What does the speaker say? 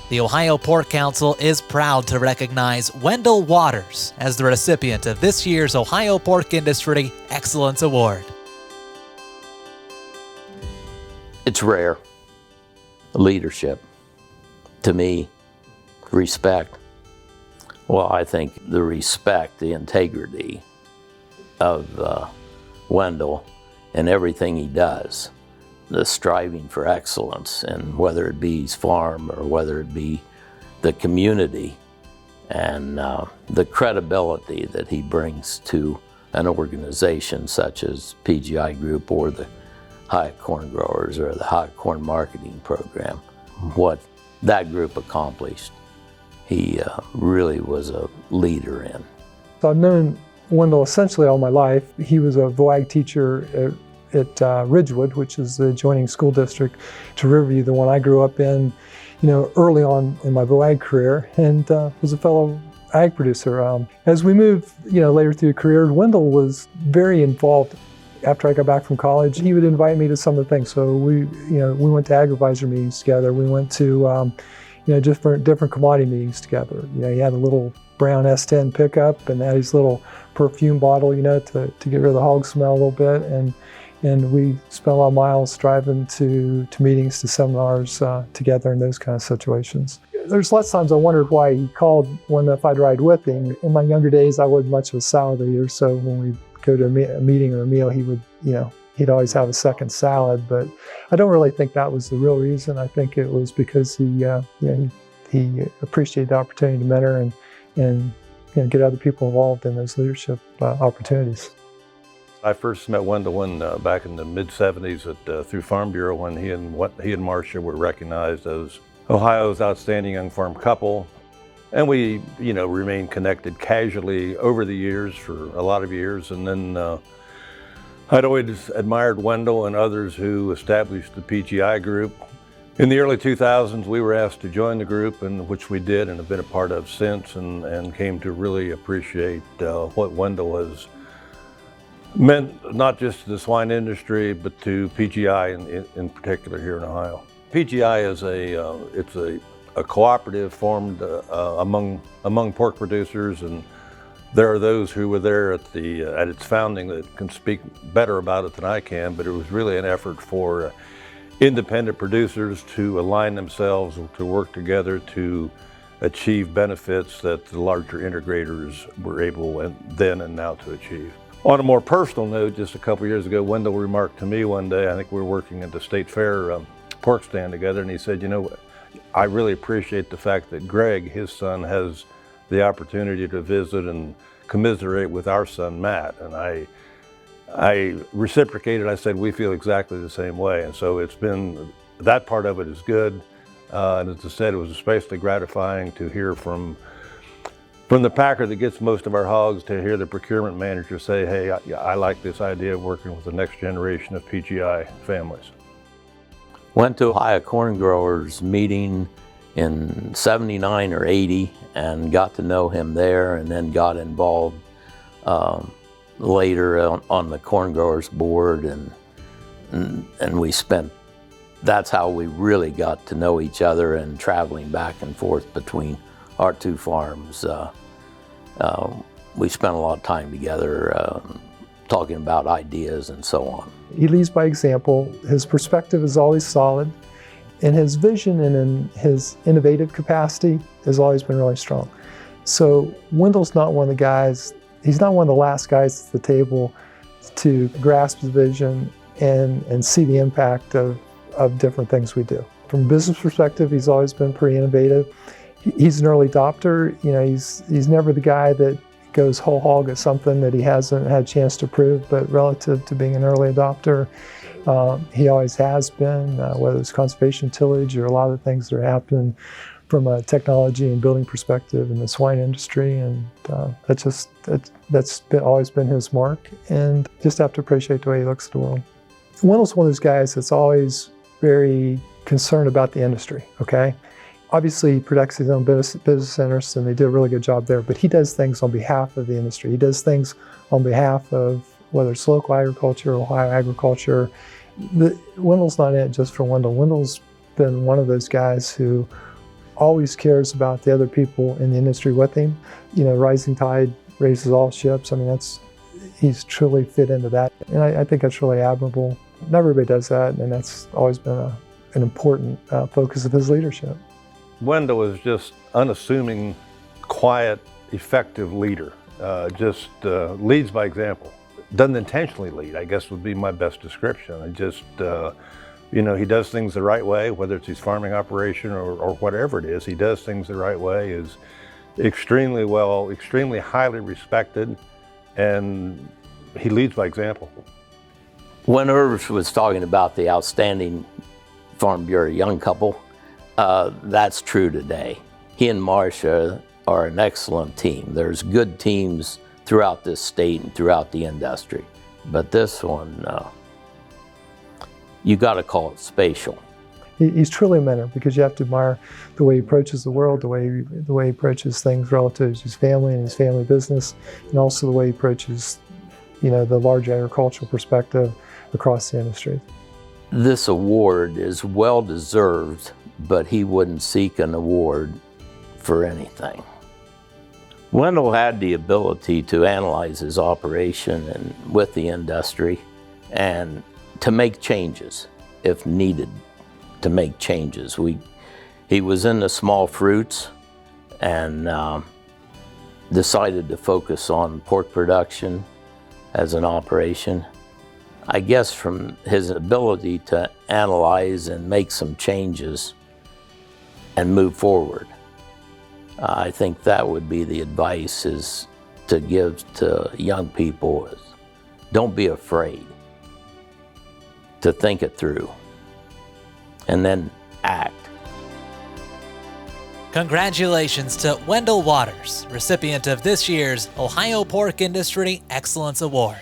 The Ohio Pork Council is proud to recognize Wendell Waters as the recipient of this year's Ohio Pork Industry Excellence Award. It's rare. Leadership. To me, respect. Well, I think the respect, the integrity of Wendell and everything he does, the striving for excellence, and whether it be his farm or whether it be the community, and the credibility that he brings to an organization such as PGI Group or the High Corn Growers or the High Corn Marketing Program. What that group accomplished, he really was a leader in. So I've known Wendell essentially all my life. He was a VOAG teacher at Ridgewood, which is the adjoining school district to Riverview, the one I grew up in, early on in my VOAG career, and was a fellow ag producer. As we moved, later through the career, Wendell was very involved. After I got back from college, he would invite me to some of the things. So we went to agrivisor meetings together. We went to, different commodity meetings together. He had a little brown S10 pickup and had his little perfume bottle, to get rid of the hog smell a little bit. And we spent a lot of miles driving to meetings, to seminars together in those kind of situations. There's lots of times I wondered why he called if I'd ride with him. In my younger days, I wasn't much of a salad eater, so when we go to a meeting or a meal, he would, he'd always have a second salad. But I don't really think that was the real reason. I think it was because he appreciated the opportunity to mentor and get other people involved in those leadership opportunities. I first met Wendell back in the mid-'70s through Farm Bureau, when he and Marcia were recognized as Ohio's outstanding young farm couple. And we, remained connected casually over the years for a lot of years. And then I'd always admired Wendell and others who established the PGI Group. In the early 2000s, we were asked to join the group, which we did and have been a part of since, and came to really appreciate what Wendell has meant, not just to the swine industry, but to PGI in particular here in Ohio. PGI is a cooperative formed among pork producers, and there are those who were there at its founding that can speak better about it than I can, but it was really an effort for independent producers to align themselves, to work together to achieve benefits that the larger integrators were able then and now to achieve. On a more personal note, just a couple years ago, Wendell remarked to me one day, I think we were working at the State Fair pork stand together, and he said, I really appreciate the fact that Greg, his son, has the opportunity to visit and commiserate with our son, Matt. And I reciprocated. I said, we feel exactly the same way. And so that part of it is good. And as I said, it was especially gratifying to hear from the packer that gets most of our hogs, to hear the procurement manager say, hey, I like this idea of working with the next generation of PGI families. Went to Ohio Corn Growers meeting in 79 or 80 and got to know him there, and then got involved later on the Corn Growers board, and we spent, that's how we really got to know each other, and traveling back and forth between our two farms. We spent a lot of time together talking about ideas and so on. He leads by example. His perspective is always solid, and his vision and in his innovative capacity has always been really strong. So Wendell's not one of the guys, he's not one of the last guys at the table to grasp his vision and see the impact of different things we do. From a business perspective, he's always been pretty innovative. He's an early adopter. He's never the guy that goes whole hog at something that he hasn't had a chance to prove, but relative to being an early adopter, he always has been, whether it's conservation tillage or a lot of the things that are happening from a technology and building perspective in the swine industry, and that's always been his mark, and just have to appreciate the way he looks at the world. Wendell's one of those guys that's always very concerned about the industry, okay? Obviously, he protects his own business interests, and they did a really good job there, but he does things on behalf of the industry. He does things on behalf of, whether it's local agriculture, Ohio agriculture. Wendell's not in it just for Wendell. Wendell's been one of those guys who always cares about the other people in the industry with him. You know, rising tide raises all ships. I mean, he's truly fit into that. And I think that's really admirable. Not everybody does that, and that's always been an important focus of his leadership. Wendell is just unassuming, quiet, effective leader. Just leads by example. Doesn't intentionally lead, I guess would be my best description. You know, he does things the right way, whether it's his farming operation or whatever it is. He does things the right way, is extremely highly respected, and he leads by example. When Irv was talking about the outstanding Farm Bureau young couple, that's true today. He and Marcia are an excellent team. There's good teams throughout this state and throughout the industry, but this one, you got to call it spatial. He's truly a mentor, because you have to admire the way he approaches the world, the way he approaches things relative to his family and his family business, and also the way he approaches, you know, the large agricultural perspective across the industry. This award is well deserved, but he wouldn't seek an award for anything. Wendell had the ability to analyze his operation and with the industry, and to make changes if needed to make changes. He was in the small fruits and decided to focus on pork production as an operation. I guess from his ability to analyze and make some changes and move forward, I think that would be the advice is to give to young people is don't be afraid to think it through and then act. Congratulations to Wendell Waters, recipient of this year's Ohio Pork Industry Excellence Award.